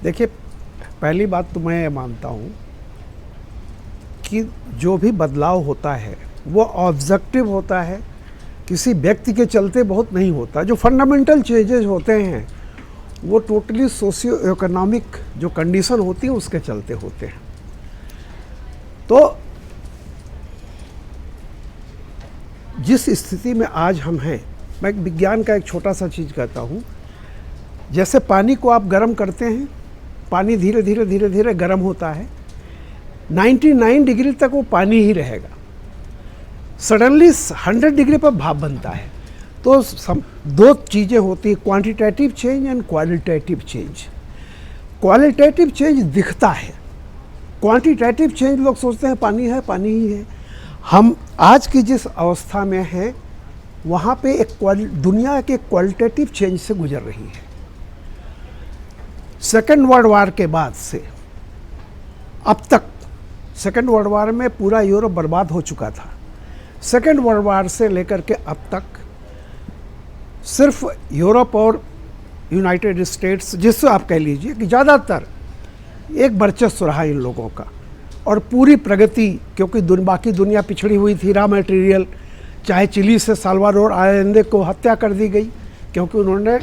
देखिए, पहली बात तो मैं मानता हूँ कि जो भी बदलाव होता है वो ऑब्जेक्टिव होता है, किसी व्यक्ति के चलते बहुत नहीं होता। जो फंडामेंटल चेंजेस होते हैं वो टोटली सोशियो इकोनॉमिक जो कंडीशन होती है उसके चलते होते हैं। तो जिस स्थिति में आज हम हैं, मैं विज्ञान का एक छोटा सा चीज़ कहता हूँ। जैसे पानी को आप गर्म करते हैं, पानी धीरे धीरे धीरे धीरे गर्म होता है, 99 डिग्री तक वो पानी ही रहेगा। सडनली 100 डिग्री पर भाप बनता है। तो दो चीज़ें होती हैं, quantitative change and qualitative change. Qualitative change दिखता है, क्वांटिटेटिव चेंज लोग सोचते हैं पानी है, पानी ही है। हम आज की जिस अवस्था में हैं वहाँ पे एक दुनिया के क्वालिटेटिव चेंज से गुजर रही है। सेकेंड वर्ल्ड वार के बाद से अब तक, सेकेंड वर्ल्ड वार में पूरा यूरोप बर्बाद हो चुका था। सेकेंड वर्ल्ड वार से लेकर के अब तक सिर्फ यूरोप और यूनाइटेड स्टेट्स, जिससे आप कह लीजिए कि ज़्यादातर एक वर्चस्व रहा इन लोगों का, और पूरी प्रगति, क्योंकि बाकी दुनिया पिछड़ी हुई थी। रॉ मटेरियल, चाहे चिली से साल्वाडोर आलेंदे को हत्या कर दी गई क्योंकि उन्होंने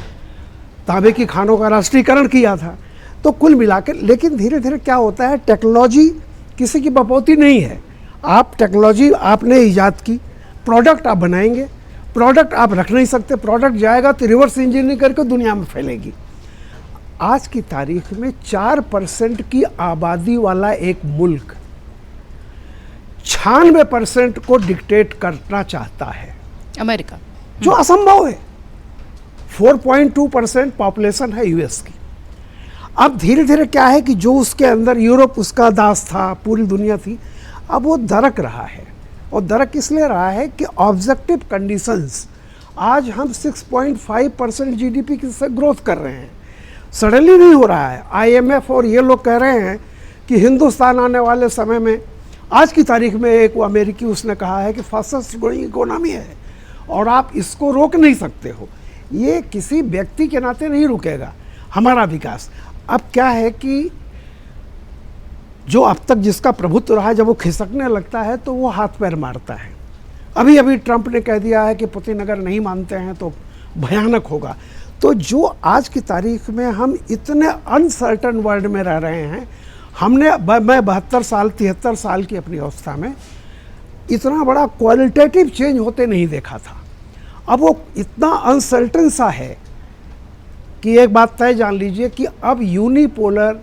तांबे की खानों का राष्ट्रीयकरण किया था। तो कुल मिलाकर, लेकिन धीरे धीरे क्या होता है, टेक्नोलॉजी किसी की बपौती नहीं है। आप टेक्नोलॉजी आपने ईजाद की, प्रोडक्ट आप बनाएंगे, प्रोडक्ट आप रख नहीं सकते, प्रोडक्ट जाएगा तो रिवर्स इंजीनियरिंग करके दुनिया में फैलेगी। आज की तारीख में 4% की आबादी वाला एक मुल्क 96% को डिक्टेट करना चाहता है, अमेरिका, जो असंभव है। 4.2% पॉपुलेशन है यूएस की। अब धीरे धीरे क्या है कि जो उसके अंदर यूरोप उसका दास था, पूरी दुनिया थी, अब वो दरक रहा है। और दरक इसलिए रहा है कि ऑब्जेक्टिव कंडीशंस, आज हम 6.5% जीडीपी से ग्रोथ कर रहे हैं, सडनली नहीं हो रहा है। आईएमएफ और ये लोग कह रहे हैं कि हिंदुस्तान आने वाले समय में, आज की तारीख में एक वो अमेरिकी उसने कहा है कि फास्टेस्ट ग्रोइंग इकोनॉमी है और आप इसको रोक नहीं सकते हो। ये किसी व्यक्ति के नाते नहीं रुकेगा हमारा विकास। अब क्या है कि जो अब तक जिसका प्रभुत्व रहा है, जब वो खिसकने लगता है तो वो हाथ पैर मारता है। अभी अभी ट्रंप ने कह दिया है कि पुतिन अगर नहीं मानते हैं तो भयानक होगा। तो जो आज की तारीख में हम इतने अनसर्टन वर्ल्ड में रह रहे हैं, हमने, मैं 72 साल 73 साल की अपनी अवस्था में इतना बड़ा क्वालिटेटिव चेंज होते नहीं देखा था। अब वो इतना अनसर्टन सा है कि एक बात तय जान लीजिए कि अब यूनिपोलर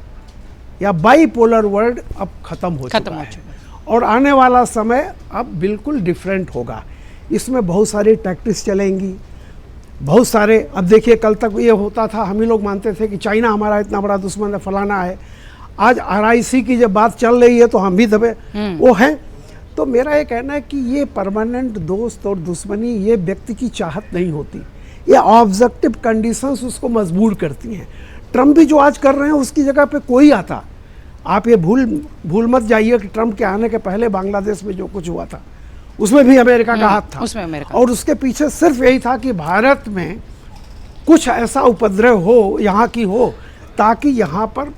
या बाईपोलर वर्ल्ड अब खत्म हो चुका है और आने वाला समय अब बिल्कुल डिफरेंट होगा। इसमें बहुत सारी टैक्टिक्स चलेंगी, बहुत सारे। अब देखिए, कल तक ये होता था, हम ही लोग मानते थे कि चाइना हमारा इतना बड़ा दुश्मन है, फलाना है। आज RIC की जब बात चल रही है तो हम भी दबे वो हैं। तो मेरा ये कहना है कि ये परमानेंट दोस्त और दुश्मनी ये व्यक्ति की चाहत नहीं होती, ये ऑब्जेक्टिव कंडीशंस उसको मजबूर करती हैं। ट्रंप भी जो आज कर रहे हैं उसकी जगह पे कोई आता, आप ये भूल मत जाइए कि ट्रंप के आने के पहले बांग्लादेश में जो कुछ हुआ था उसमें भी अमेरिका का हाथ था, उसमें अमेरिका। और उसके पीछे सिर्फ यही था कि भारत में कुछ ऐसा उपद्रव हो, यहाँ की हो, ताकि यहाँ पर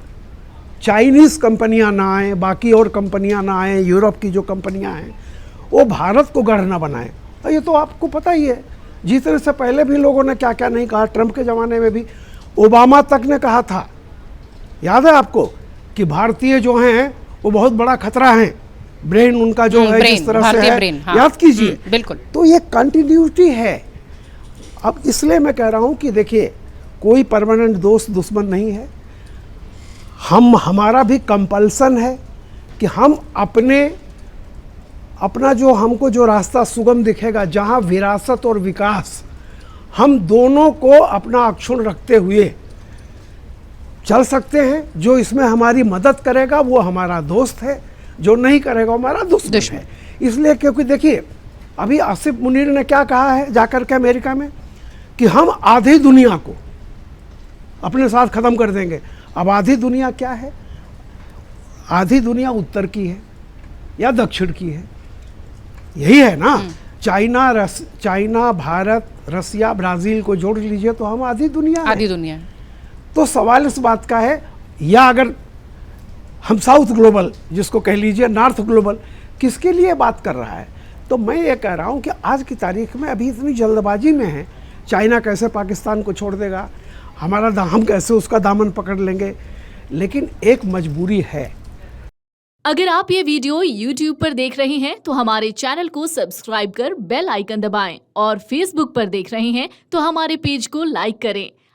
चाइनीज़ कंपनियां ना आए, बाकी और कंपनियां ना आए, यूरोप की जो कंपनियां हैं वो भारत को गढ़ ना बनाएं। और ये तो आपको पता ही है, जीतने से पहले भी लोगों ने क्या क्या नहीं कहा। ट्रंप के ज़माने में भी ओबामा तक ने कहा था, याद है आपको, कि भारतीय जो हैं वो बहुत बड़ा खतरा हैं, ब्रेन उनका जो है जिस तरह से है, हाँ, याद कीजिए। बिल्कुल। तो ये कंटिन्यूटी है। अब इसलिए मैं कह रहा हूँ कि देखिए, कोई परमानेंट दोस्त दुश्मन नहीं है। हमारा भी कंपल्सन है कि हम अपना जो हमको जो रास्ता सुगम दिखेगा, जहाँ विरासत और विकास, हम दोनों को अपना अक्षुण्ण रखते हुए चल सकते हैं। जो इसमें हमारी मदद करेगा वो हमारा दोस्त है, जो नहीं करेगा हमारा दुश्मन है। इसलिए क्योंकि देखिए, अभी आसिफ मुनीर ने क्या कहा है जाकर के अमेरिका में, कि हम आधी दुनिया को अपने साथ ख़त्म कर देंगे। अब आधी दुनिया क्या है? आधी दुनिया उत्तर की है या दक्षिण की है, यही है ना। चाइना, भारत, रसिया, ब्राज़ील को जोड़ लीजिए तो हम आधी दुनिया है। आधी दुनिया है। तो सवाल इस बात का है, या अगर हम साउथ ग्लोबल जिसको कह लीजिए, नॉर्थ ग्लोबल, किसके लिए बात कर रहा है? तो मैं ये कह रहा हूँ कि आज की तारीख में अभी इतनी जल्दबाजी में है, चाइना कैसे पाकिस्तान को छोड़ देगा, हम कैसे उसका दामन पकड़ लेंगे, लेकिन एक मजबूरी है। अगर आप ये वीडियो YouTube पर देख रहे हैं तो हमारे चैनल को सब्सक्राइब कर बेल आइकन दबाएं और Facebook पर देख रहे हैं तो हमारे पेज को लाइक करें।